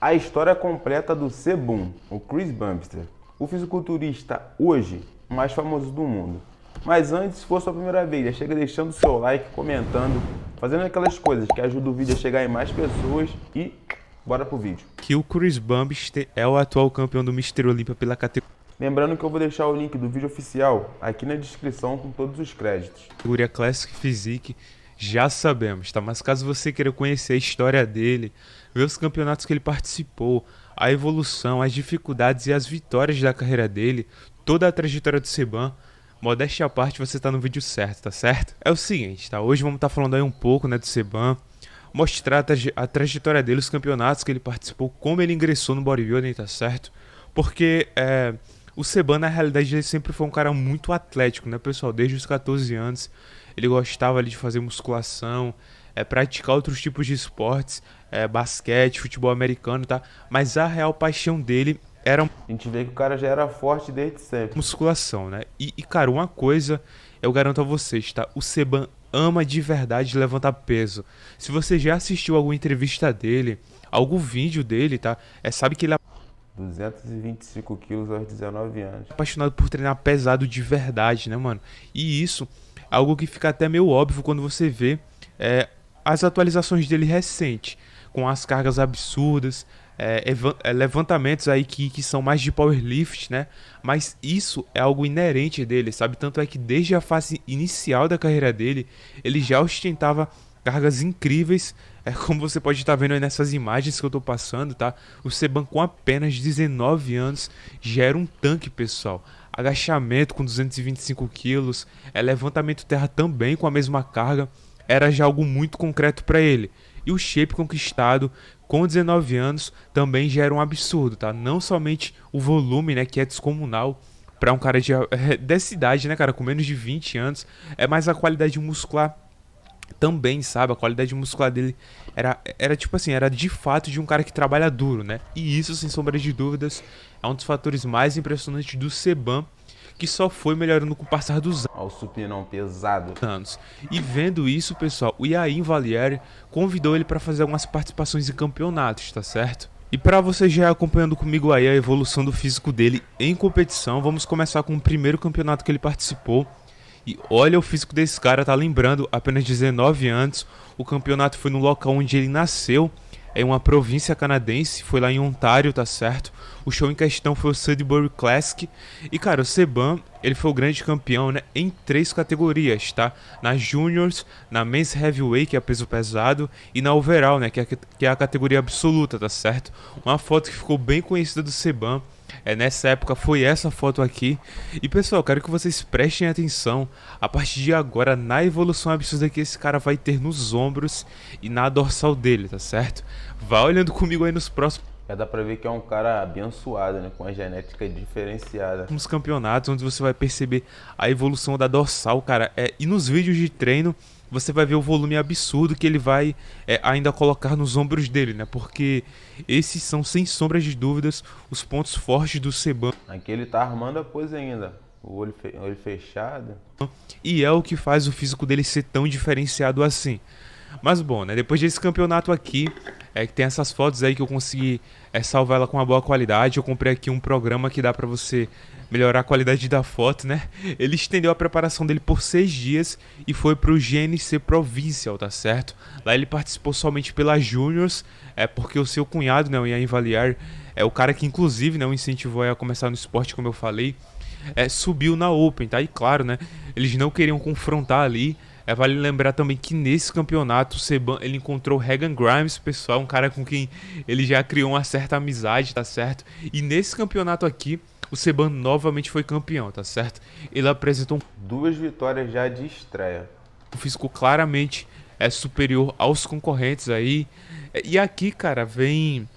A história completa do Sebum, o Chris Bumster, o fisiculturista hoje mais famoso do mundo. Mas antes, se for sua primeira vez, já chega deixando o seu like, comentando, fazendo aquelas coisas que ajudam o vídeo a chegar em mais pessoas e bora pro vídeo. Que o Chris Bumster é o atual campeão do Mr. Olympia pela Lembrando que eu vou deixar o link do vídeo oficial aqui na descrição com todos os créditos. categoria Classic Physique, já sabemos, tá? Mas caso você queira conhecer a história dele, ver os campeonatos que ele participou, a evolução, as dificuldades e as vitórias da carreira dele, toda a trajetória do Sebum, modéstia à parte, você tá no vídeo certo, tá certo? É o seguinte, tá? Hoje vamos estar falando aí um pouco, né, do Sebum, mostrar a trajetória dele, os campeonatos que ele participou, como ele ingressou no bodybuilding, tá certo? Porque o Sebum, na realidade, ele sempre foi um cara muito atlético, né, pessoal? Desde os 14 anos, ele gostava ali de fazer musculação, praticar outros tipos de esportes, basquete, futebol americano, tá? Mas a real paixão dele era A gente vê que o cara já era forte desde sempre. musculação, né? Cara, uma coisa eu garanto a vocês, tá? O Sebum ama de verdade levantar peso. Se você já assistiu alguma entrevista dele, algum vídeo dele, tá? Sabe que ele é 225 quilos aos 19 anos. apaixonado por treinar pesado de verdade, né, mano? E isso é algo que fica até meio óbvio quando você vê as atualizações dele recente, com as cargas absurdas, levantamentos aí que são mais de powerlift, né? Mas isso é algo inerente dele, sabe? Tanto é que desde a fase inicial da carreira dele, ele já ostentava cargas incríveis, como você pode estar vendo aí nessas imagens que eu tô passando, tá? O Sebum com apenas 19 anos já era um tanque, pessoal. Agachamento com 225 quilos, levantamento terra também com a mesma carga, era já algo muito concreto para ele. E o shape conquistado com 19 anos também já era um absurdo, tá? Não somente o volume, né, que é descomunal para um cara dessa idade, né, cara, com menos de 20 anos, mas a qualidade muscular também, sabe? A qualidade muscular dele era tipo assim, era de fato de um cara que trabalha duro, né? E isso, sem sombra de dúvidas, é um dos fatores mais impressionantes do Sebum, que só foi melhorando com o passar dos Olha o supinão pesado. anos. E vendo isso, pessoal, o Iain Valliere convidou ele para fazer algumas participações em campeonatos, tá certo? E para você já acompanhando comigo aí a evolução do físico dele em competição, vamos começar com o primeiro campeonato que ele participou. E olha o físico desse cara, tá lembrando, apenas 19 anos, o campeonato foi no local onde ele nasceu, em uma província canadense, foi lá em Ontário, tá certo? O show em questão foi o Sudbury Classic. E cara, o Sebum, ele foi o grande campeão, né, em 3 categorias, tá? Na Juniors, na Men's Heavyweight, que é peso pesado, e na Overall, né, que é a categoria absoluta, tá certo? Uma foto que ficou bem conhecida do Sebum. Nessa época foi essa foto aqui. E pessoal, quero que vocês prestem atenção a partir de agora na evolução absurda que esse cara vai ter nos ombros e na dorsal dele, tá certo? Vá olhando comigo aí nos próximos Já dá pra ver que é um cara abençoado, né? Com a genética diferenciada. campeonatos, onde você vai perceber a evolução da dorsal, cara. E nos vídeos de treino você vai ver o volume absurdo que ele vai ainda colocar nos ombros dele, né? Porque esses são, sem sombras de dúvidas, os pontos fortes do Sebum. Aqui ele tá armando a pose ainda. O olho fechado. E é o que faz o físico dele ser tão diferenciado assim. Mas bom, né? Depois desse campeonato aqui, que tem essas fotos aí que eu consegui salvar ela com uma boa qualidade. Eu comprei aqui um programa que dá pra você melhorar a qualidade da foto, né? Ele estendeu a preparação dele por 6 dias e foi pro GNC Provincial, tá certo? Lá ele participou somente pela Juniors, porque o seu cunhado, né, o Iain Valliere, é o cara que inclusive, né, o incentivou a começar no esporte, como eu falei, subiu na Open, tá? E claro, né, eles não queriam confrontar ali. Vale lembrar também que nesse campeonato o Sebum, ele encontrou o Regan Grimes, pessoal, um cara com quem ele já criou uma certa amizade, tá certo? E nesse campeonato aqui, o Sebum novamente foi campeão, tá certo? Ele apresentou 2 vitórias já de estreia. um físico claramente superior aos concorrentes aí. E aqui, cara, vem...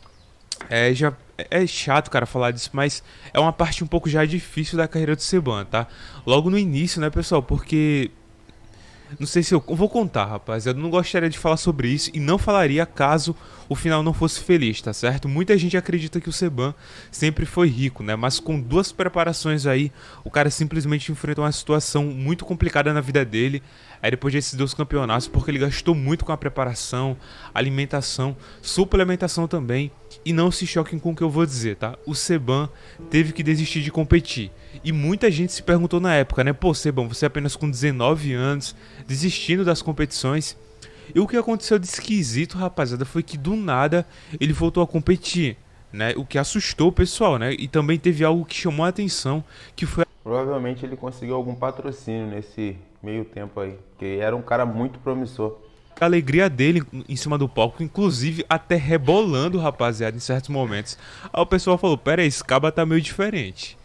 já é chato, cara, falar disso, mas é uma parte um pouco já difícil da carreira do Sebum, tá? Logo no início, né, pessoal? Porque Não sei se eu vou contar, rapaz. Eu não gostaria de falar sobre isso e não falaria caso o final não fosse feliz, tá certo? Muita gente acredita que o Seban sempre foi rico, né? Mas com 2 preparações aí, o cara simplesmente enfrentou uma situação muito complicada na vida dele. Aí depois desses 2 campeonatos, porque ele gastou muito com a preparação, alimentação, suplementação também. E não se choquem com o que eu vou dizer, tá? O Seban teve que desistir de competir. E muita gente se perguntou na época, né? Pô, Seban, você é apenas com 19 anos, desistindo das competições. E o que aconteceu de esquisito, rapaziada, foi que do nada ele voltou a competir, né? O que assustou o pessoal, né? E também teve algo que chamou a atenção, que foi Provavelmente ele conseguiu algum patrocínio nesse meio tempo aí, porque era um cara muito promissor. a alegria dele em cima do palco, inclusive até rebolando, rapaziada, em certos momentos. Aí o pessoal falou, pera aí, esse caba tá meio diferente.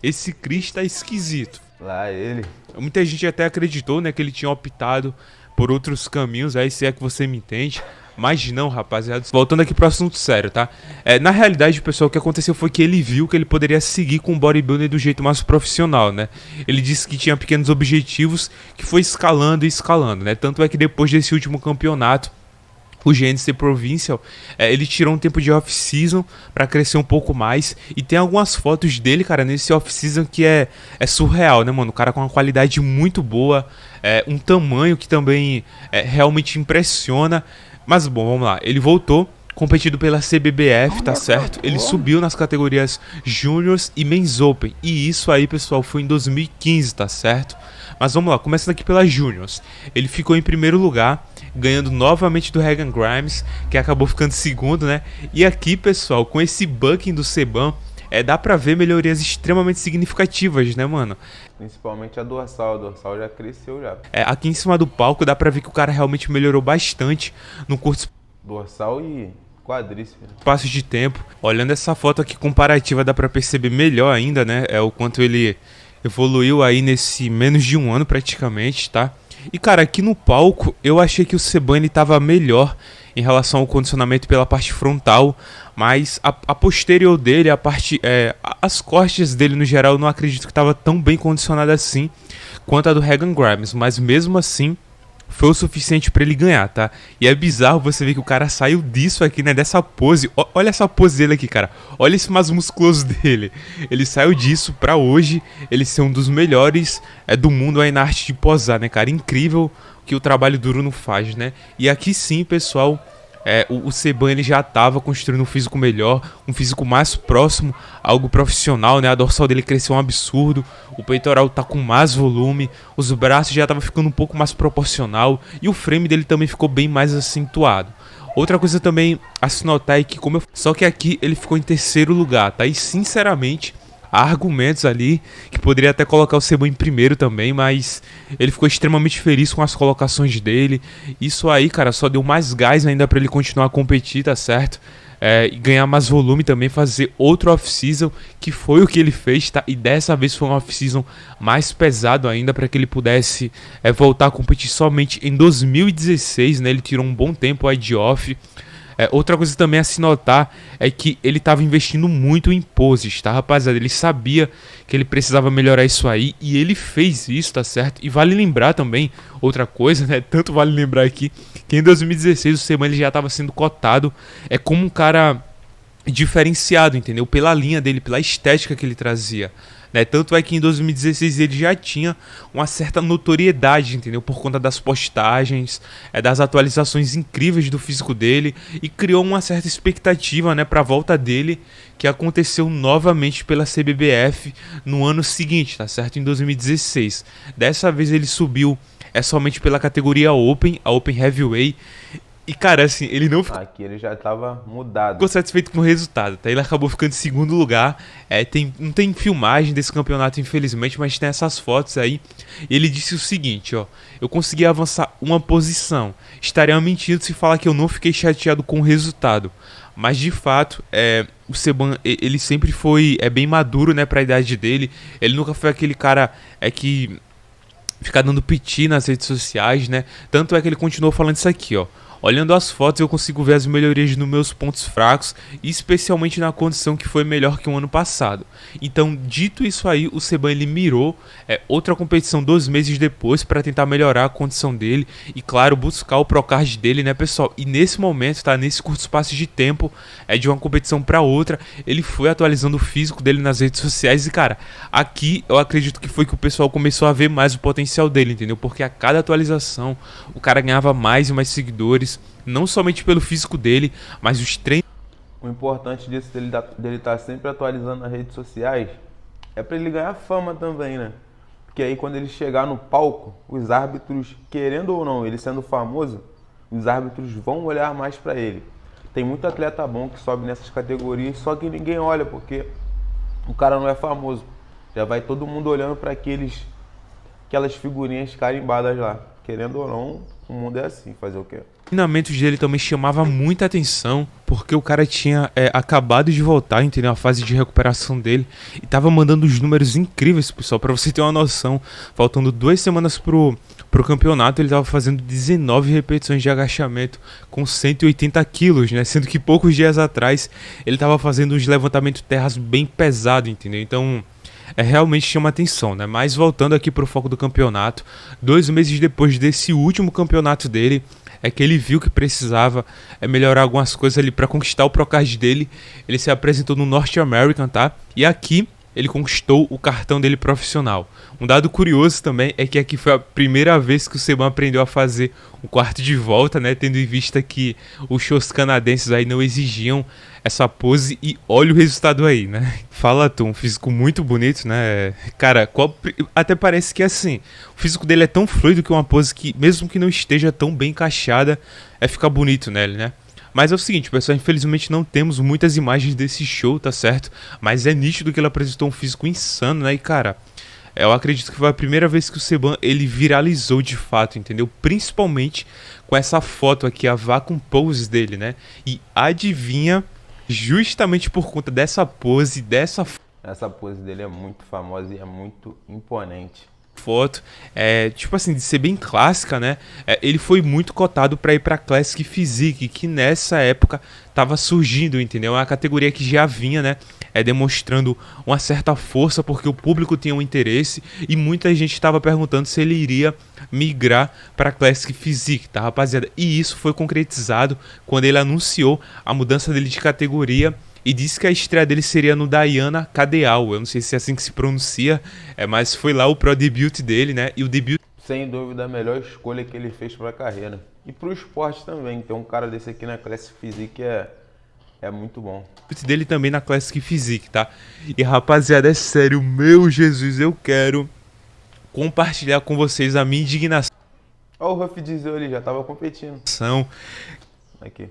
Esse Chris tá esquisito. Lá ele. Muita gente até acreditou, né, que ele tinha optado por outros caminhos, aí se é que você me entende. Mas não, rapaziada. Voltando aqui pro assunto sério, tá? Na realidade, pessoal, o que aconteceu foi que ele viu que ele poderia seguir com o bodybuilding do jeito mais profissional, né? Ele disse que tinha pequenos objetivos, que foi escalando e escalando, né? Tanto é que depois desse último campeonato, o GNC Provincial, ele tirou um tempo de off-season pra crescer um pouco mais. E tem algumas fotos dele, cara, nesse off-season que é surreal, né, mano? O cara com uma qualidade muito boa, um tamanho que também realmente impressiona. Mas bom, vamos lá. Ele voltou, competido pela CBBF, tá certo? Ele subiu nas categorias Juniors e Men's Open. E isso aí, pessoal, foi em 2015, tá certo? Mas vamos lá, começando aqui pela Juniors. Ele ficou em primeiro lugar, ganhando novamente do Regan Grimes, que acabou ficando segundo, né? E aqui, pessoal, com esse bucking do Seban, dá pra ver melhorias extremamente significativas, né, mano? Principalmente a dorsal já cresceu já. Aqui em cima do palco dá pra ver que o cara realmente melhorou bastante no curto Dorsal e quadríceps. espaço de tempo. Olhando essa foto aqui comparativa dá pra perceber melhor ainda, né? O quanto ele evoluiu aí nesse menos de um ano praticamente, tá? E cara, aqui no palco eu achei que o Seban ele tava melhor em relação ao condicionamento pela parte frontal, mas a posterior dele, a parte, as costas dele no geral, eu não acredito que estava tão bem condicionada assim quanto a do Regan Grimes, mas mesmo assim foi o suficiente para ele ganhar, tá? E é bizarro você ver que o cara saiu disso aqui, né, dessa pose. Olha essa pose dele aqui, cara. Olha esse mais musculoso dele. Ele saiu disso pra hoje ele ser um dos melhores do mundo aí na arte de posar, né, cara? Incrível que o trabalho duro não faz, né? E aqui sim, pessoal, o Seban ele já estava construindo um físico melhor, um físico mais próximo, algo profissional, né? A dorsal dele cresceu um absurdo, o peitoral tá com mais volume, os braços já estavam ficando um pouco mais proporcional e o frame dele também ficou bem mais acentuado. Outra coisa também a se notar é que, só que aqui ele ficou em terceiro lugar, tá? E sinceramente, há argumentos ali que poderia até colocar o Seban em primeiro também, mas ele ficou extremamente feliz com as colocações dele. Isso aí, cara, só deu mais gás ainda pra ele continuar a competir, tá certo? E ganhar mais volume também, fazer outro off-season, que foi o que ele fez, tá? E dessa vez foi um off-season mais pesado ainda para que ele pudesse voltar a competir somente em 2016, né? Ele tirou um bom tempo aí de off. Outra coisa também a se notar é que ele estava investindo muito em poses, tá, rapaziada? Ele sabia que ele precisava melhorar isso aí e ele fez isso, tá certo? E vale lembrar também outra coisa, né? Tanto vale lembrar aqui que em 2016 o Seban ele já estava sendo cotado como um cara diferenciado, entendeu? Pela linha dele, pela estética que ele trazia. Né? Tanto é que em 2016 ele já tinha uma certa notoriedade, entendeu? Por conta das postagens, das atualizações incríveis do físico dele e criou uma certa expectativa, né, para a volta dele, que aconteceu novamente pela CBBF no ano seguinte, tá certo? Em 2016. Dessa vez ele subiu somente pela categoria Open, a Open Heavyweight. E, cara, assim, ele não ficou... Aqui ele já tava mudado. Ficou satisfeito com o resultado, tá? Ele acabou ficando em segundo lugar. Não tem filmagem desse campeonato, infelizmente, mas tem essas fotos aí. E ele disse o seguinte, ó. Eu consegui avançar uma posição. Estaria mentindo se falar que eu não fiquei chateado com o resultado. Mas, de fato, o Seban, ele sempre foi bem maduro, né, pra idade dele. Ele nunca foi aquele cara que fica dando piti nas redes sociais, né? Tanto é que ele continuou falando isso aqui, ó. Olhando as fotos eu consigo ver as melhorias nos meus pontos fracos, especialmente na condição que foi melhor que o ano passado. Então, dito isso aí, o Seban ele mirou outra competição 2 meses depois para tentar melhorar a condição dele e, claro, buscar o Procard dele, né, pessoal? E nesse momento, tá, nesse curto espaço de tempo, de uma competição para outra, ele foi atualizando o físico dele nas redes sociais e, cara, aqui eu acredito que foi que o pessoal começou a ver mais o potencial dele, entendeu? Porque a cada atualização o cara ganhava mais e mais seguidores, não somente pelo físico dele, mas os treinos. O importante disso dele estar sempre atualizando nas redes sociais é para ele ganhar fama também, né? Porque aí quando ele chegar no palco, os árbitros, querendo ou não, ele sendo famoso, os árbitros vão olhar mais para ele. Tem muito atleta bom que sobe nessas categorias, só que ninguém olha porque o cara não é famoso. Já vai todo mundo olhando para aquelas figurinhas carimbadas lá. Querendo ou não, o mundo é assim, fazer o quê? Os treinamentos dele também chamava muita atenção, porque o cara tinha acabado de voltar, entendeu? A fase de recuperação dele, e tava mandando os números incríveis, pessoal, pra você ter uma noção. Faltando 2 semanas pro campeonato, ele tava fazendo 19 repetições de agachamento com 180 quilos, né? Sendo que poucos dias atrás ele tava fazendo uns levantamentos terras bem pesados, entendeu? Então realmente chama atenção, né? Mas voltando aqui pro foco do campeonato, 2 meses depois desse último campeonato dele, que ele viu que precisava melhorar algumas coisas ali para conquistar o Procard dele. Ele se apresentou no North American, tá? E aqui ele conquistou o cartão dele profissional. Um dado curioso também é que aqui foi a primeira vez que o Seban aprendeu a fazer o quarto de volta, né? Tendo em vista que os shows canadenses aí não exigiam essa pose, e olha o resultado aí, né? Fala tu, um físico muito bonito, né? Cara, até parece que assim, o físico dele é tão fluido que uma pose que, mesmo que não esteja tão bem encaixada, fica bonito nele, né? Mas é o seguinte, pessoal, infelizmente não temos muitas imagens desse show, tá certo? Mas é nítido que ele apresentou um físico insano, né? E, cara, eu acredito que foi a primeira vez que o Seban ele viralizou de fato, entendeu? Principalmente com essa foto aqui, a vacuum pose dele, né? E adivinha, justamente por conta dessa pose, Essa pose dele é muito famosa e é muito imponente. foto, tipo assim, de ser bem clássica, né? Ele foi muito cotado para ir para Classic Physique, que nessa época tava surgindo, entendeu? É uma categoria que já vinha, né? Demonstrando uma certa força, porque o público tinha um interesse e muita gente estava perguntando se ele iria migrar para Classic Physique, tá, rapaziada? E isso foi concretizado quando ele anunciou a mudança dele de categoria e disse que a estreia dele seria no Diana Cadeal. Eu não sei se é assim que se pronuncia, mas foi lá o pro debut dele, né? E o debut, sem dúvida, a melhor escolha que ele fez para a carreira. E para o esporte também. Ter um cara desse aqui na Classic Physique é muito bom. dele também na Classic Physique, tá? E rapaziada, é sério, meu Jesus, eu quero compartilhar com vocês a minha indignação. Olha o Ruff Diesel ali, já tava competindo. Aqui.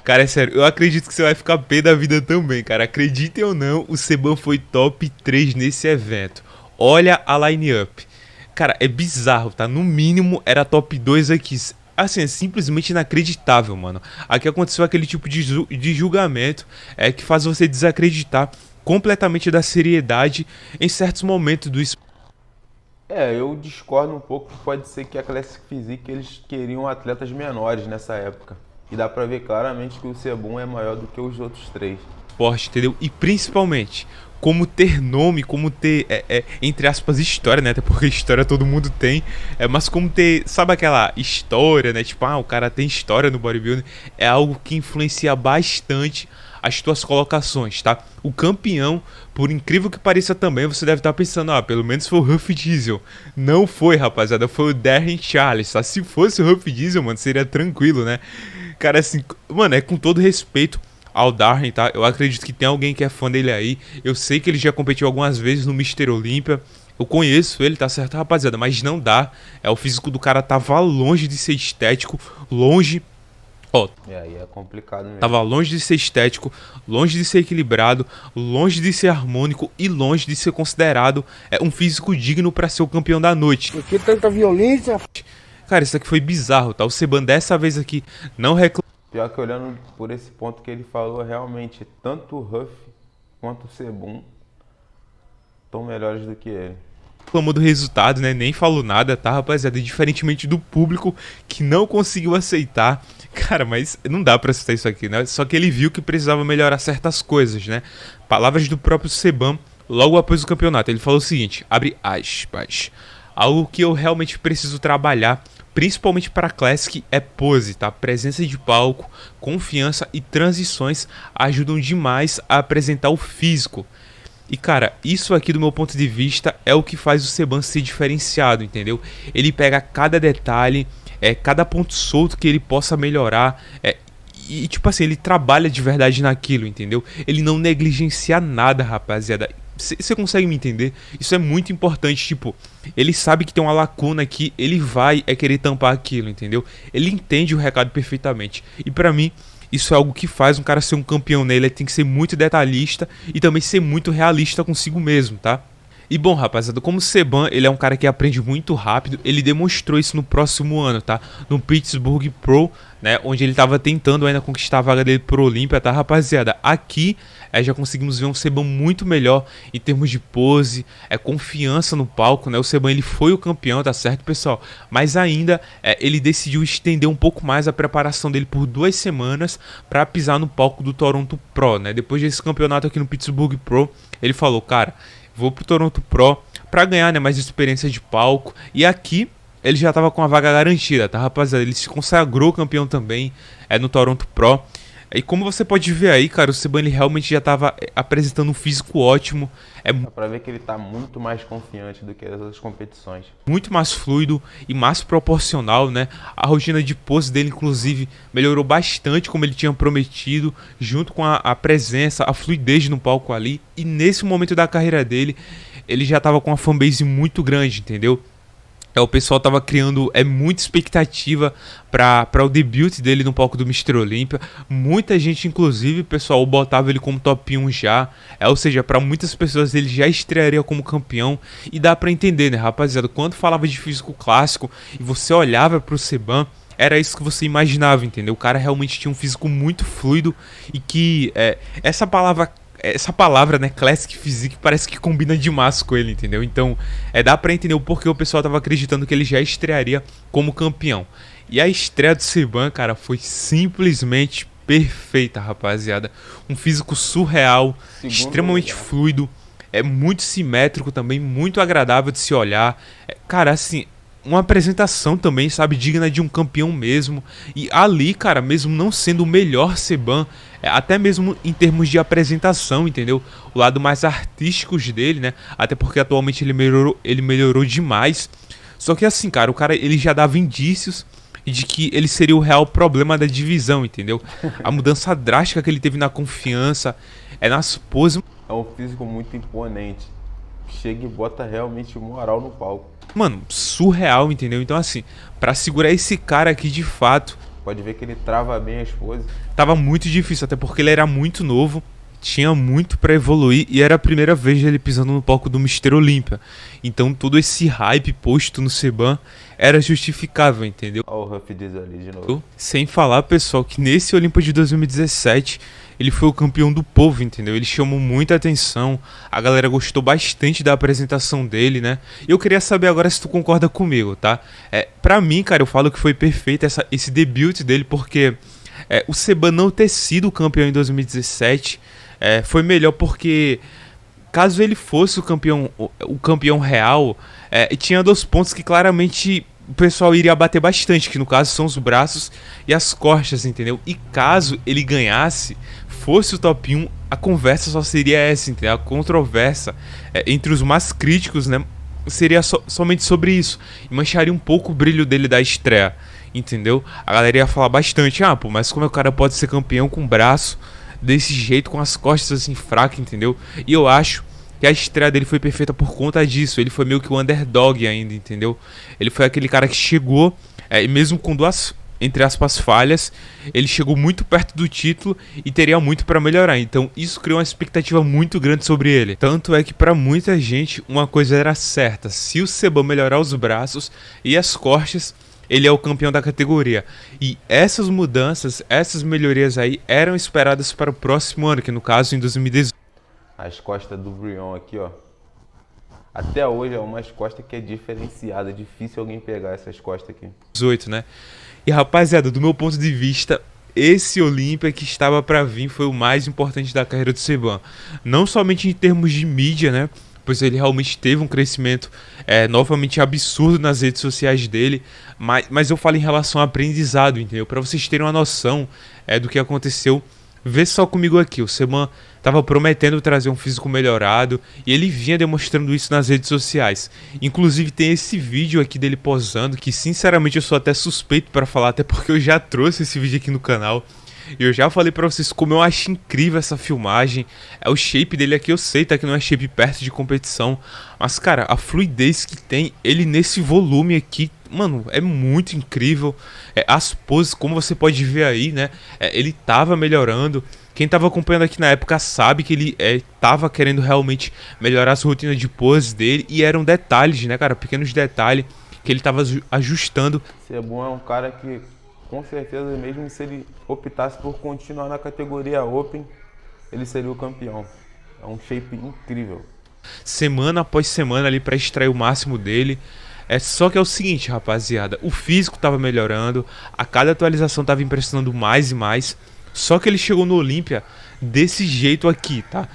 Cara, é sério, eu acredito que você vai ficar pé da vida também, cara. Acreditem ou não, o Seban foi top 3 nesse evento. Olha a line-up. Cara, é bizarro, tá? No mínimo era top 2 aqui. Assim, é simplesmente inacreditável, mano. Aqui aconteceu aquele tipo de julgamento que faz você desacreditar completamente da seriedade em certos momentos do esporte. Eu discordo um pouco que pode ser que a Classic Physique eles queriam atletas menores nessa época. E dá pra ver claramente que o Seban é maior do que os outros 3. Entendeu? E principalmente, como ter nome, como ter, entre aspas, história, né? Até porque história todo mundo tem. Mas como ter, sabe aquela história, né? Tipo, o cara tem história no bodybuilding. É algo que influencia bastante as tuas colocações, tá? O campeão, por incrível que pareça também, você deve estar pensando, pelo menos foi o Ruff Diesel. Não foi, rapaziada, foi o Darren Charles, tá? Se fosse o Ruff Diesel, mano, seria tranquilo, né? Cara, assim, mano, com todo respeito ao Darren, tá? Eu acredito que tem alguém que é fã dele aí. Eu sei que ele já competiu algumas vezes no Mr. Olympia. Eu conheço ele, tá certo, rapaziada? Mas não dá. O físico do cara tava longe de ser estético, longe. Aí é complicado mesmo. Tava longe de ser estético, longe de ser equilibrado, longe de ser harmônico e longe de ser considerado um físico digno pra ser o campeão da noite. Por que tanta violência? Cara, isso aqui foi bizarro, tá? O Seban dessa vez aqui não reclamou. Pior que olhando por esse ponto que ele falou, realmente, tanto o Ruff quanto o Seban estão melhores do que ele. reclamou do resultado, né? Nem falou nada, tá, rapaziada? Diferentemente do público que não conseguiu aceitar. Cara, mas não dá pra aceitar isso aqui, né? Só que ele viu que precisava melhorar certas coisas, né? Palavras do próprio Seban logo após o campeonato. Ele falou o seguinte, abre aspas. Algo que eu realmente preciso trabalhar, principalmente para a Classic, é pose, tá? Presença de palco, confiança e transições ajudam demais a apresentar o físico. E cara, isso aqui do meu ponto de vista é o que faz o Seban ser diferenciado, entendeu? Ele pega cada detalhe, cada ponto solto que ele possa melhorar, e tipo assim, ele trabalha de verdade naquilo, entendeu? Ele não negligencia nada, rapaziada. Você consegue me entender? Isso é muito importante, tipo, ele sabe que tem uma lacuna aqui, ele vai querer tampar aquilo, entendeu? Ele entende o recado perfeitamente. E pra mim, isso é algo que faz um cara ser um campeão, né? Ele tem que ser muito detalhista e também ser muito realista consigo mesmo, tá? E bom, rapaziada, como o Seban, ele é um cara que aprende muito rápido, ele demonstrou isso no próximo ano, tá? No Pittsburgh Pro, né? Onde ele tava tentando ainda conquistar a vaga dele pro Olímpia, tá, rapaziada? Aqui, já conseguimos ver um Seban muito melhor em termos de pose, confiança no palco, né? O Seban, ele foi o campeão, tá certo, pessoal? Mas ainda, ele decidiu estender um pouco mais a preparação dele por 2 semanas para pisar no palco do Toronto Pro, né? Depois desse campeonato aqui no Pittsburgh Pro, ele falou, cara, vou pro Toronto Pro pra ganhar, né, mais experiência de palco. E aqui ele já tava com a vaga garantida, tá, rapaziada? Ele se consagrou campeão também no Toronto Pro. E como você pode ver aí, cara, o Seban ele realmente já tava apresentando um físico ótimo. Dá pra ver que ele tá muito mais confiante do que as outras competições. Muito mais fluido e mais proporcional, né? A rotina de pose dele, inclusive, melhorou bastante como ele tinha prometido, junto com a presença, a fluidez no palco ali. E nesse momento da carreira dele, ele já tava com uma fanbase muito grande, entendeu? O pessoal tava criando muita expectativa para o debut dele no palco do Mr. Olímpia. Muita gente, inclusive, pessoal, botava ele como top 1 já. Ou seja, para muitas pessoas ele já estrearia como campeão. E dá para entender, né, rapaziada? Quando falava de físico clássico e você olhava pro Seban, era isso que você imaginava, entendeu? O cara realmente tinha um físico muito fluido e que essa palavra, né, Classic Physique, parece que combina demais com ele, entendeu? Então, dá pra entender o porquê o pessoal tava acreditando que ele já estrearia como campeão. E a estreia do Seban, cara, foi simplesmente perfeita, rapaziada. Um físico surreal, extremamente fluido, muito simétrico também, muito agradável de se olhar. Cara, assim, uma apresentação também, sabe, digna de um campeão mesmo. E ali, cara, mesmo não sendo o melhor Seban, até mesmo em termos de apresentação, entendeu? O lado mais artístico dele, né? Até porque atualmente ele melhorou demais. Só que assim, cara, o cara ele já dava indícios de que ele seria o real problema da divisão, entendeu? A mudança drástica que ele teve na confiança, nas poses. É um físico muito imponente. Chega e bota realmente moral no palco. Mano, surreal, entendeu? Então assim, pra segurar esse cara aqui de fato, pode ver que ele trava bem as poses. Tava muito difícil, até porque ele era muito novo, tinha muito pra evoluir e era a primeira vez dele pisando no palco do Mr. Olímpia. Então todo esse hype posto no Seban era justificável, entendeu? Olha o Huff Diz ali de novo. Sem falar, pessoal, que nesse Olímpia de 2017 ele foi o campeão do povo, entendeu? Ele chamou muita atenção, a galera gostou bastante da apresentação dele, né? E eu queria saber agora se tu concorda comigo, tá? Pra mim, cara, eu falo que foi perfeito esse debut dele, porque o Seban não ter sido o campeão em 2017 foi melhor porque caso ele fosse o campeão real, tinha 2 pontos que claramente o pessoal iria bater bastante, que no caso são os braços e as costas, entendeu? E caso ele ganhasse, fosse o top 1, a conversa só seria essa, entendeu? A controvérsia entre os mais críticos, né, seria somente sobre isso. E mancharia um pouco o brilho dele da estreia, entendeu? A galera ia falar bastante, pô, mas como é que o cara pode ser campeão com o braço desse jeito, com as costas assim fracas, entendeu? E eu acho que a estreia dele foi perfeita por conta disso. Ele foi meio que o underdog ainda, entendeu? Ele foi aquele cara que chegou, e mesmo com 2, entre aspas, falhas, ele chegou muito perto do título e teria muito para melhorar. Então isso criou uma expectativa muito grande sobre ele. Tanto é que para muita gente uma coisa era certa: se o Seban melhorar os braços e as costas, ele é o campeão da categoria. E essas mudanças, essas melhorias aí eram esperadas para o próximo ano, que no caso em 2018. As costas do Brion aqui, ó. Até hoje é umas costas que é diferenciada, é difícil alguém pegar essas costas aqui. 18, né? E rapaziada, do meu ponto de vista, esse Olímpia que estava pra vir foi o mais importante da carreira do Seban. Não somente em termos de mídia, né? Pois ele realmente teve um crescimento novamente absurdo nas redes sociais dele, mas eu falo em relação ao aprendizado, entendeu? Para vocês terem uma noção do que aconteceu, vê só comigo aqui, o Seban estava prometendo trazer um físico melhorado e ele vinha demonstrando isso nas redes sociais. Inclusive tem esse vídeo aqui dele posando, que sinceramente eu sou até suspeito para falar, até porque eu já trouxe esse vídeo aqui no canal. E eu já falei pra vocês como eu acho incrível essa filmagem. O shape dele aqui, eu sei, tá, que não é shape perto de competição. Mas, cara, a fluidez que tem ele nesse volume aqui, mano, é muito incrível. As poses, como você pode ver aí, né, ele tava melhorando. Quem tava acompanhando aqui na época sabe que ele tava querendo realmente melhorar as rotinas de poses dele. E eram detalhes, né, cara, pequenos detalhes que ele tava ajustando. Sebum é um cara que, com certeza, mesmo se ele optasse por continuar na categoria Open, ele seria o campeão. É um shape incrível. Semana após semana ali para extrair o máximo dele. Só que é o seguinte, rapaziada, o físico tava melhorando, a cada atualização tava impressionando mais e mais. Só que ele chegou no Olímpia desse jeito aqui, tá?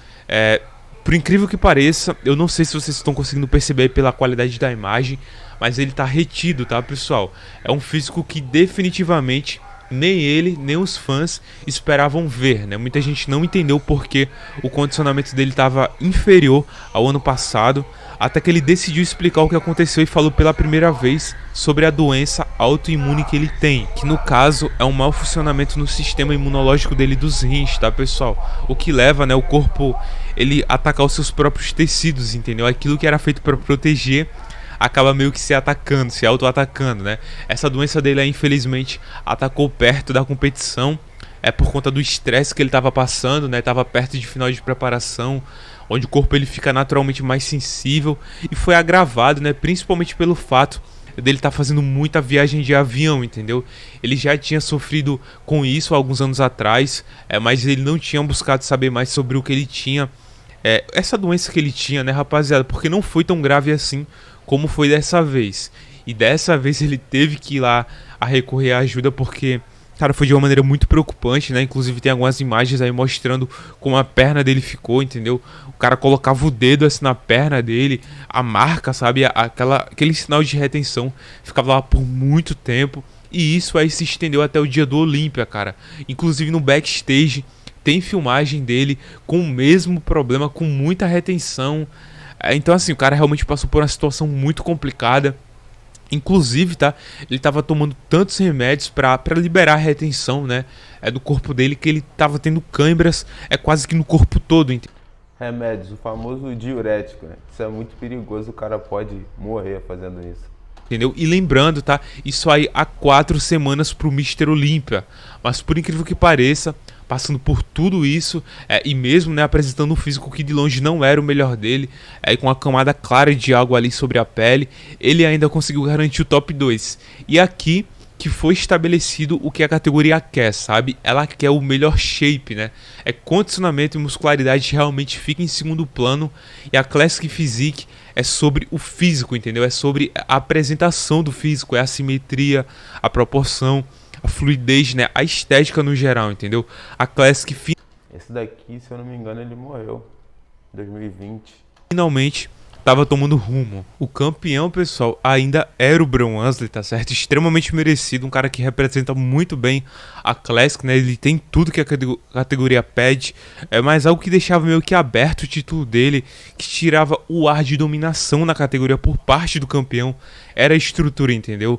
Por incrível que pareça, eu não sei se vocês estão conseguindo perceber pela qualidade da imagem, mas ele tá retido, tá, pessoal? É um físico que definitivamente nem ele, nem os fãs esperavam ver, né? Muita gente não entendeu porque o condicionamento dele estava inferior ao ano passado, até que ele decidiu explicar o que aconteceu e falou pela primeira vez sobre a doença autoimune que ele tem, que no caso é um mau funcionamento no sistema imunológico dele dos rins, tá, pessoal? O que leva, né, o corpo ele atacar os seus próprios tecidos, entendeu? Aquilo que era feito para proteger acaba meio que se atacando, se auto-atacando, né? Essa doença dele, infelizmente, atacou perto da competição, por conta do estresse que ele estava passando, né? Tava perto de final de preparação, onde o corpo ele fica naturalmente mais sensível, e foi agravado, né? Principalmente pelo fato dele estar fazendo muita viagem de avião, entendeu? Ele já tinha sofrido com isso há alguns anos atrás, mas ele não tinha buscado saber mais sobre o que ele tinha, essa doença que ele tinha, né, rapaziada? Porque não foi tão grave assim como foi dessa vez. E dessa vez ele teve que ir lá a recorrer à ajuda porque, cara, foi de uma maneira muito preocupante, né? Inclusive tem algumas imagens aí mostrando como a perna dele ficou, entendeu? O cara colocava o dedo assim na perna dele, a marca, sabe? Aquele sinal de retenção ficava lá por muito tempo. E isso aí se estendeu até o dia do Olímpia, cara. Inclusive no backstage tem filmagem dele com o mesmo problema, com muita retenção. Então assim, o cara realmente passou por uma situação muito complicada. Inclusive, tá, ele tava tomando tantos remédios pra liberar a retenção, né, do corpo dele, que ele tava tendo câimbras quase que no corpo todo. Remédios, o famoso diurético, né? Isso é muito perigoso, o cara pode morrer fazendo isso. Entendeu? E lembrando, tá, isso aí há 4 semanas pro Mr. Olímpia. Mas por incrível que pareça, passando por tudo isso, e mesmo, né, apresentando um físico que de longe não era o melhor dele, com a camada clara de água ali sobre a pele, ele ainda conseguiu garantir o top 2. E aqui que foi estabelecido o que a categoria quer, sabe? Ela quer o melhor shape, né? Condicionamento e muscularidade realmente fica em segundo plano, e a Classic Physique é sobre o físico, entendeu? É sobre a apresentação do físico, a simetria, a proporção, a fluidez, né? A estética no geral, entendeu? A Classic Esse daqui, se eu não me engano, ele morreu em 2020. Finalmente tava tomando rumo. O campeão, pessoal, ainda era o Bron Ansley, tá certo? Extremamente merecido, um cara que representa muito bem a Classic, né? Ele tem tudo que a categoria pede, mas algo que deixava meio que aberto o título dele, que tirava o ar de dominação na categoria por parte do campeão, era a estrutura, entendeu?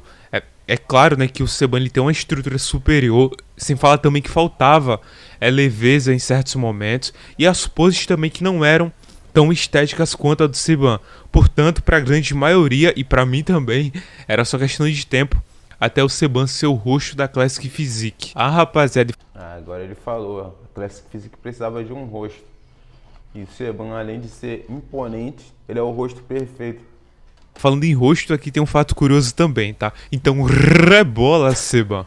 É claro, né, que o Seban ele tem uma estrutura superior, sem falar também que faltava leveza em certos momentos, e as poses também que não eram tão estéticas quanto a do Seban. Portanto, para a grande maioria, e para mim também, era só questão de tempo até o Seban ser o rosto da Classic Physique. Rapaziada... agora ele falou, a Classic Physique precisava de um rosto. E o Seban, além de ser imponente, ele é o rosto perfeito. Falando em rosto, aqui tem um fato curioso também, tá? Então, rebola, Seban.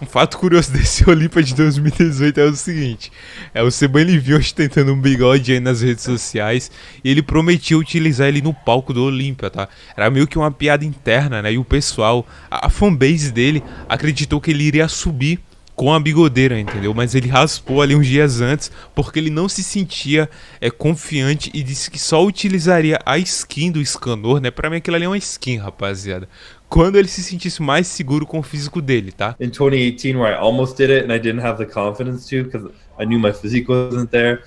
Um fato curioso desse Olímpia de 2018 é o seguinte: o Seban ele vinha ostentando um bigode aí nas redes sociais e ele prometia utilizar ele no palco do Olímpia, tá? Era meio que uma piada interna, né? E o pessoal, a fanbase dele, acreditou que ele iria subir com a bigodeira, entendeu? Mas ele raspou ali uns dias antes porque ele não se sentia confiante e disse que só utilizaria a skin do Escanor, né? Pra mim aquilo ali é uma skin, rapaziada. Quando ele se sentisse mais seguro com o físico dele, tá? In 2018, where I almost did it and I didn't have the confidence to, because I knew my physique wasn't there.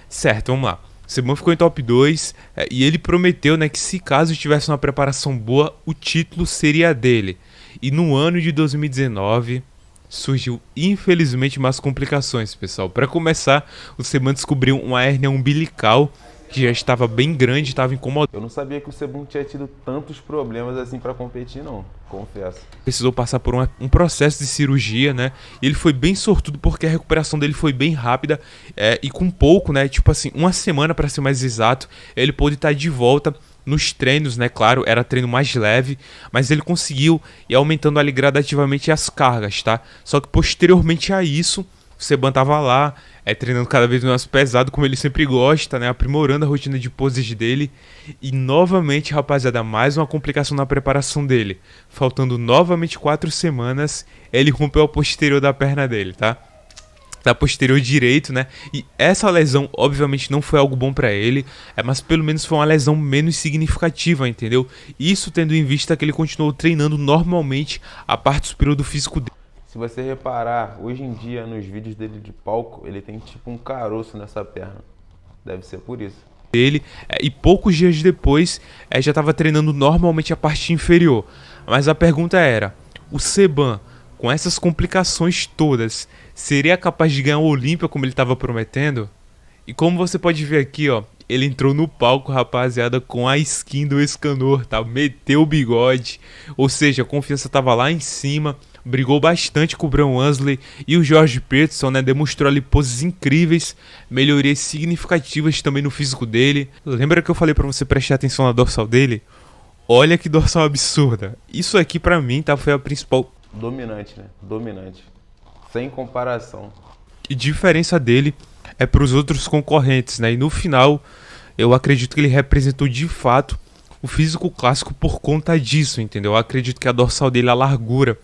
Certo, vamos lá. O Seban ficou em top 2 e ele prometeu, né, que se caso tivesse uma preparação boa, o título seria dele. E no ano de 2019 surgiu infelizmente umas complicações, pessoal. Para começar, o Seban descobriu uma hérnia umbilical que já estava bem grande, estava incomodando. Eu não sabia que o Seban tinha tido tantos problemas assim pra competir, não. Confesso. Precisou passar por um processo de cirurgia, né? E ele foi bem sortudo porque a recuperação dele foi bem rápida e com pouco, né? Tipo assim, uma semana para ser mais exato, ele pôde estar de volta nos treinos, né? Claro, era treino mais leve, mas ele conseguiu ir aumentando ali gradativamente as cargas, tá? Só que posteriormente a isso, o Seban tava lá, treinando cada vez mais pesado, como ele sempre gosta, né? Aprimorando a rotina de poses dele. E novamente, rapaziada, mais uma complicação na preparação dele. Faltando novamente 4 semanas, ele rompeu a posterior da perna dele, tá? Da posterior direito, né? E essa lesão, obviamente, não foi algo bom pra ele, mas pelo menos foi uma lesão menos significativa, entendeu? Isso tendo em vista que ele continuou treinando normalmente a parte superior do físico dele. Se você reparar, hoje em dia, nos vídeos dele de palco, ele tem tipo um caroço nessa perna. Deve ser por isso. E poucos dias depois, já estava treinando normalmente a parte inferior. Mas a pergunta era, o Seban, com essas complicações todas, seria capaz de ganhar o Olímpia como ele estava prometendo? E como você pode ver aqui, ó, ele entrou no palco, rapaziada, com a skin do Escanor, tá? Meteu o bigode, ou seja, a confiança tava lá em cima, brigou bastante com o Bram Wansley e o George Peterson, né? Demonstrou ali poses incríveis, melhorias significativas também no físico dele. Lembra que eu falei pra você prestar atenção na dorsal dele? Olha que dorsal absurda. Isso aqui pra mim, tá? Foi a principal... Dominante, né? Dominante. Sem comparação. E diferença dele é para os outros concorrentes, né? E no final, eu acredito que ele representou de fato o físico clássico por conta disso, entendeu? Eu acredito que a dorsal dele, a largura,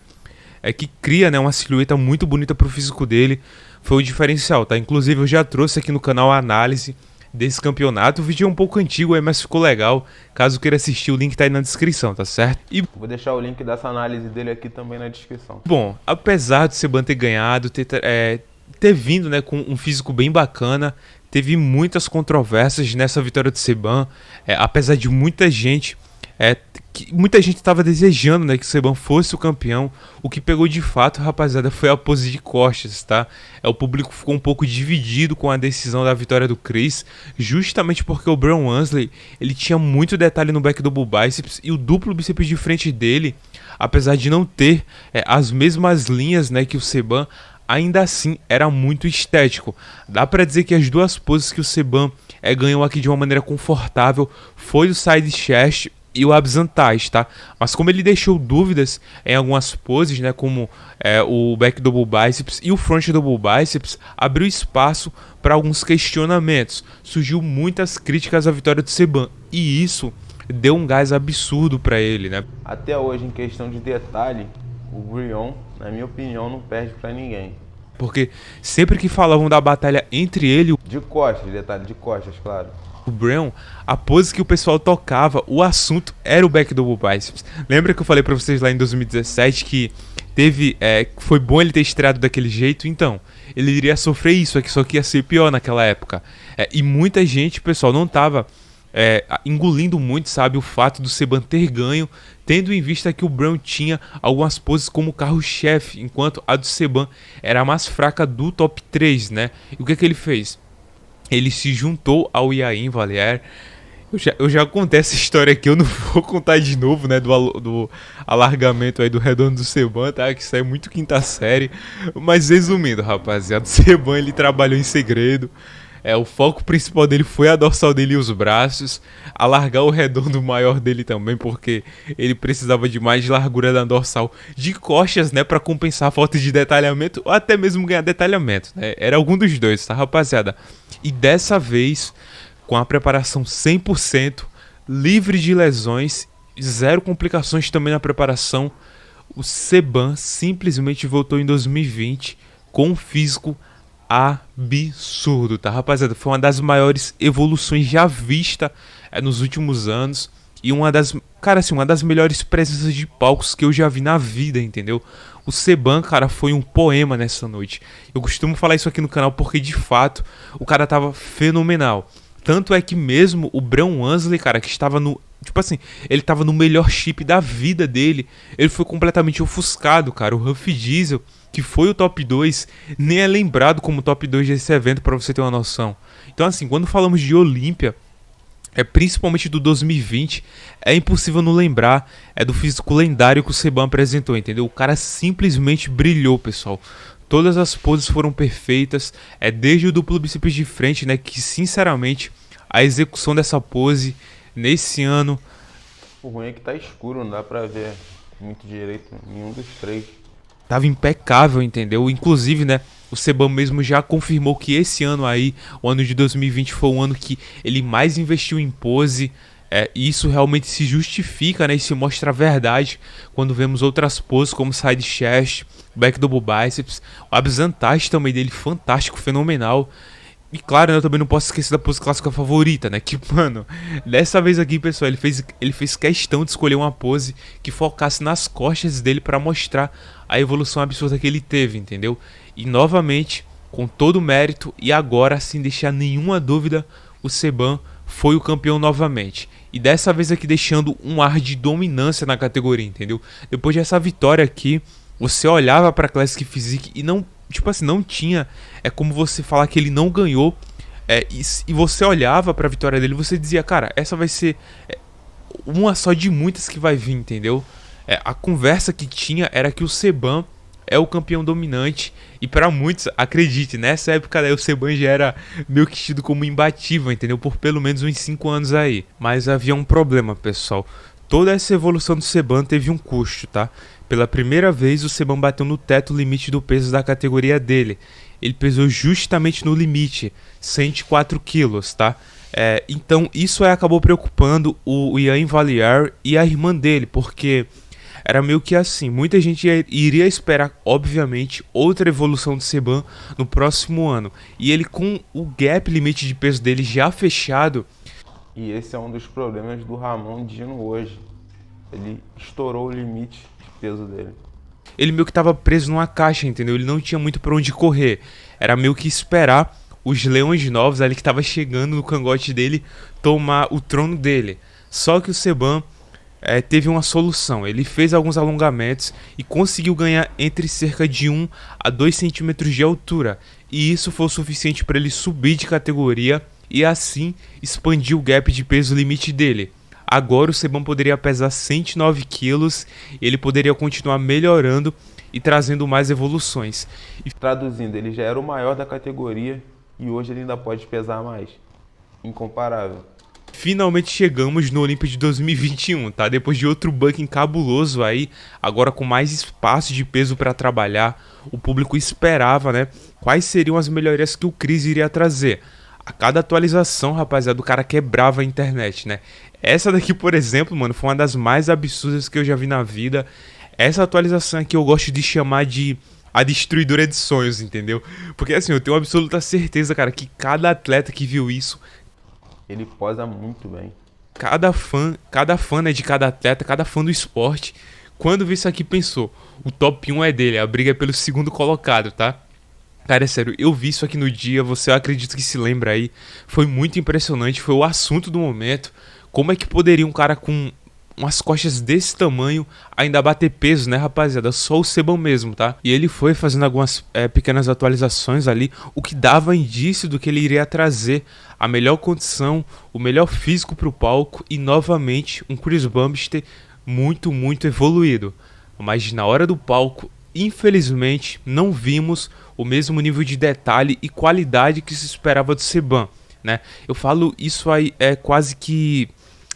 que cria, né, uma silhueta muito bonita para o físico dele, foi o diferencial, tá? Inclusive eu já trouxe aqui no canal a análise desse campeonato. O vídeo é um pouco antigo aí, mas ficou legal. Caso queira assistir, o link tá aí na descrição, tá certo? E vou deixar o link dessa análise dele aqui também na descrição. bom, apesar de Seban ter ganhado, ter vindo, né, com um físico bem bacana, teve muitas controvérsias nessa vitória do Seban, apesar de muita gente estava desejando, né, que o Seban fosse o campeão. O que pegou de fato, rapaziada, foi a pose de costas, tá? O público ficou um pouco dividido com a decisão da vitória do Chris, justamente porque o Bram Wansley, ele tinha muito detalhe no back double biceps e o duplo bíceps de frente dele, apesar de não ter as mesmas linhas, né, que o Seban, ainda assim era muito estético. Dá pra dizer que as duas poses que o Seban ganhou aqui de uma maneira confortável foi o side chest e o abs antais, tá? Mas como ele deixou dúvidas em algumas poses, né, como o back double biceps e o front double biceps, abriu espaço para alguns questionamentos. Surgiu muitas críticas à vitória do Seban e isso deu um gás absurdo para ele, né? Até hoje, em questão de detalhe, o Brion, na minha opinião, não perde para ninguém. Porque sempre que falavam da batalha entre ele e de costas, detalhe de costas, claro, o Bram, a pose que o pessoal tocava, o assunto era o back double biceps. Lembra que eu falei pra vocês lá em 2017 que foi bom ele ter estreado daquele jeito? Então, ele iria sofrer isso aqui, só que ia ser pior naquela época. E muita gente, pessoal, não tava engolindo muito, sabe, o fato do Seban ter ganho, tendo em vista que o Bram tinha algumas poses como carro-chefe, enquanto a do Seban era a mais fraca do top 3, né? E o que ele fez? Ele se juntou ao Yair Valliere. Eu já contei essa história aqui, eu não vou contar de novo, né, do alargamento aí do redondo do Seban, tá, que isso é muito quinta série. Mas resumindo, rapaziada, o Seban, ele trabalhou em segredo, O foco principal dele foi a dorsal dele e os braços, alargar o redondo maior dele também, porque ele precisava de mais largura da dorsal de costas, né, para compensar a falta de detalhamento ou até mesmo ganhar detalhamento, né? Era algum dos dois, tá, rapaziada? E dessa vez, com a preparação 100%, livre de lesões, zero complicações também na preparação, o Seban simplesmente voltou em 2020 com um físico absurdo, tá, rapaziada? Foi uma das maiores evoluções já vista nos últimos anos e uma das, cara, assim, uma das melhores presenças de palcos que eu já vi na vida, entendeu? O Seban, cara, foi um poema nessa noite. Eu costumo falar isso aqui no canal porque, de fato, o cara tava fenomenal. Tanto é que mesmo o Brown Wansley, cara, que estava no... Tipo assim, ele tava no melhor chip da vida dele. Ele foi completamente ofuscado, cara. O Huff Diesel, que foi o top 2, nem é lembrado como top 2 desse evento, pra você ter uma noção. Então, assim, quando falamos de Olímpia, principalmente do 2020, é impossível não lembrar do físico lendário que o Seban apresentou, entendeu? O cara simplesmente brilhou, pessoal. Todas as poses foram perfeitas, desde o duplo bíceps de frente, né, que sinceramente a execução dessa pose nesse ano... O ruim é que tá escuro, não dá pra ver muito direito nenhum dos três. Tava impecável, entendeu? Inclusive, né, o Seban mesmo já confirmou que esse ano aí, o ano de 2020, foi o ano que ele mais investiu em pose. E isso realmente se justifica, né, e se mostra a verdade quando vemos outras poses como side chest, back double biceps, o absentage também dele, fantástico, fenomenal. E claro, né, eu também não posso esquecer da pose clássica favorita, né, que, mano, dessa vez aqui, pessoal, ele fez questão de escolher uma pose que focasse nas costas dele para mostrar a evolução absurda que ele teve, entendeu? E novamente, com todo o mérito, e agora, sem deixar nenhuma dúvida, o Seban foi o campeão novamente. E dessa vez aqui deixando um ar de dominância na categoria, entendeu? Depois dessa vitória aqui, você olhava para a Classic Physique e não, tipo assim, não tinha, como você falar que ele não ganhou, e você olhava para a vitória dele e você dizia, cara, essa vai ser uma só de muitas que vai vir, entendeu? A conversa que tinha era que o Seban é o campeão dominante. E para muitos, acredite, nessa época daí o Seban já era meio que tido como imbatível, entendeu? Por pelo menos uns 5 anos aí. Mas havia um problema, pessoal. Toda essa evolução do Seban teve um custo, tá? Pela primeira vez o Seban bateu no teto limite do peso da categoria dele. Ele pesou justamente no limite, 104 quilos, tá? Então isso acabou preocupando o Ian Valliere e a irmã dele, porque... era meio que assim, muita gente iria esperar, obviamente, outra evolução do Seban no próximo ano. E ele com o gap limite de peso dele já fechado. E esse é um dos problemas do Ramon Dino hoje. Ele estourou o limite de peso dele. Ele meio que estava preso numa caixa, entendeu? Ele não tinha muito para onde correr. Era meio que esperar os leões novos ali que estavam chegando no cangote dele tomar o trono dele. Só que o Seban... teve uma solução. Ele fez alguns alongamentos e conseguiu ganhar entre cerca de 1 a 2 centímetros de altura. E isso foi o suficiente para ele subir de categoria e assim expandir o gap de peso limite dele. Agora o Seban poderia pesar 109 quilos e ele poderia continuar melhorando e trazendo mais evoluções. E traduzindo, ele já era o maior da categoria e hoje ele ainda pode pesar mais. Incomparável. Finalmente chegamos no Olímpia de 2021, tá? Depois de outro bucking cabuloso aí, agora com mais espaço de peso para trabalhar, o público esperava, né? Quais seriam as melhorias que o Chris iria trazer. A cada atualização, rapaziada, o cara quebrava a internet, né? Essa daqui, por exemplo, mano, foi uma das mais absurdas que eu já vi na vida. Essa atualização aqui eu gosto de chamar de a destruidora de sonhos, entendeu? Porque assim, eu tenho absoluta certeza, cara, que cada atleta que viu isso... ele posa muito bem. Cada fã, né, de cada atleta, cada fã do esporte, quando viu isso aqui pensou, o top 1 é dele, a briga é pelo segundo colocado, tá? Cara, é sério, eu vi isso aqui no dia, você acredito que se lembra aí, foi muito impressionante, foi o assunto do momento. Como é que poderia um cara com umas costas desse tamanho ainda bater peso, né, rapaziada? Só o Seban mesmo, tá? E ele foi fazendo algumas pequenas atualizações ali, o que dava indício do que ele iria trazer a melhor condição, o melhor físico pro palco e novamente um Chris Bumstead muito, muito evoluído. Mas na hora do palco, infelizmente, não vimos o mesmo nível de detalhe e qualidade que se esperava do Seban, né? Eu falo isso aí quase que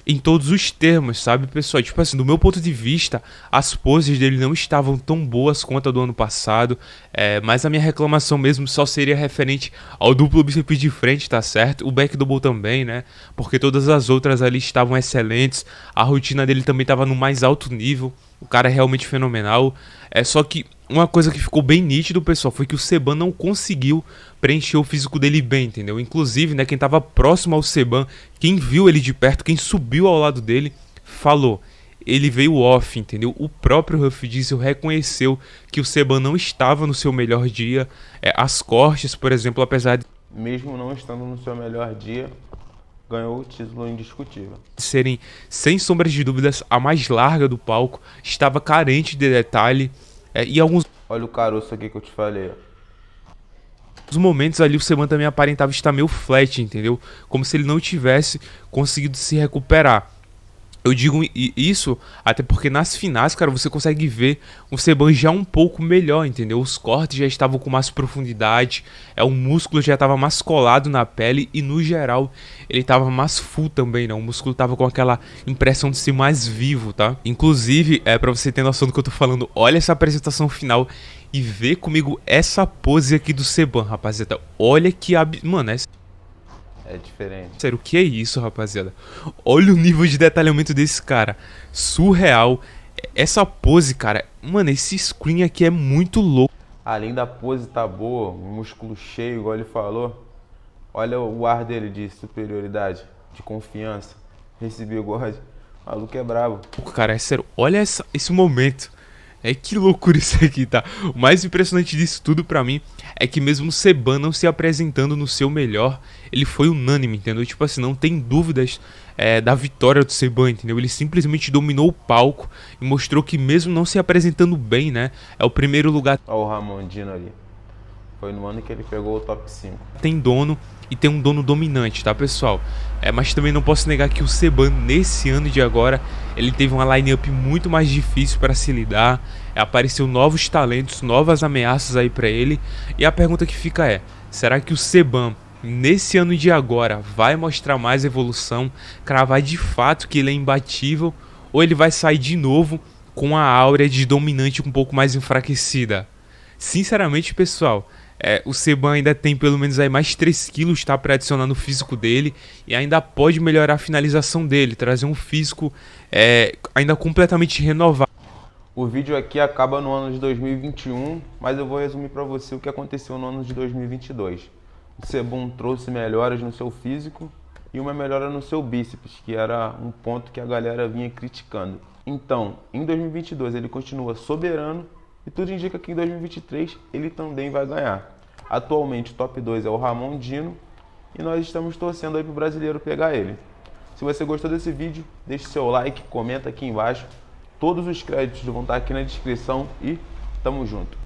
em todos os termos, sabe, pessoal? Tipo assim, do meu ponto de vista, as poses dele não estavam tão boas quanto a do ano passado, mas a minha reclamação mesmo só seria referente ao duplo bíceps de frente, tá certo? O back double também, né? Porque todas as outras ali estavam excelentes, a rotina dele também estava no mais alto nível, o cara é realmente fenomenal. Só que uma coisa que ficou bem nítido, pessoal, foi que o Seban não conseguiu preencher o físico dele bem, entendeu? Inclusive, né, quem tava próximo ao Seban, quem viu ele de perto, quem subiu ao lado dele, falou: ele veio off, entendeu? O próprio Ruff Diesel reconheceu que o Seban não estava no seu melhor dia. As cortes, por exemplo, apesar de Mesmo não estando no seu melhor dia, ganhou o título indiscutível. serem, sem sombras de dúvidas, a mais larga do palco, estava carente de detalhe, e alguns Olha o caroço aqui que eu te falei, ó. momentos ali o Seban também aparentava estar meio flat, entendeu? Como se ele não tivesse conseguido se recuperar. Eu digo isso até porque nas finais, cara, você consegue ver o Seban já um pouco melhor, entendeu? Os cortes já estavam com mais profundidade, o músculo já estava mais colado na pele e no geral ele estava mais full também, né? O músculo estava com aquela impressão de ser mais vivo, tá? Inclusive, pra você ter noção do que eu tô falando, olha essa apresentação final e vê comigo essa pose aqui do Seban, rapaziada. Olha que mano, É diferente. sério, o que é isso, rapaziada? Olha o nível de detalhamento desse cara. Surreal. Essa pose, cara. Mano, esse screen aqui é muito louco. Além da pose tá boa, o músculo cheio, igual ele falou. Olha o ar dele de superioridade, de confiança. Esse bigode. O maluco é brabo. Cara, é sério. Olha esse momento. Que loucura isso aqui, tá? O mais impressionante disso tudo pra mim é que mesmo o Seban não se apresentando no seu melhor, ele foi unânime, entendeu? Tipo assim, não tem dúvidas da vitória do Seban, entendeu? Ele simplesmente dominou o palco e mostrou que mesmo não se apresentando bem, né? É o primeiro lugar, Olha o Ramon Dino ali. Foi no ano que ele pegou o top 5. tem dono e tem um dono dominante, tá, pessoal? Mas também não posso negar que o Seban, nesse ano de agora, ele teve uma line-up muito mais difícil para se lidar. Apareceu novos talentos, novas ameaças aí para ele. E a pergunta que fica será que o Seban, nesse ano de agora, vai mostrar mais evolução, cravar de fato que ele é imbatível, ou ele vai sair de novo com a áurea de dominante um pouco mais enfraquecida? Sinceramente, pessoal, o Seban ainda tem pelo menos aí mais 3 quilos, tá, para adicionar no físico dele e ainda pode melhorar a finalização dele, trazer um físico ainda completamente renovado. O vídeo aqui acaba no ano de 2021, mas eu vou resumir para você o que aconteceu no ano de 2022. O Seban trouxe melhoras no seu físico e uma melhora no seu bíceps, que era um ponto que a galera vinha criticando. Então, em 2022 ele continua soberano e tudo indica que em 2023 ele também vai ganhar. Atualmente o top 2 é o Ramon Dino e nós estamos torcendo aí pro brasileiro pegar ele. Se você gostou desse vídeo, deixe seu like, comenta aqui embaixo. Todos os créditos vão estar aqui na descrição e tamo junto.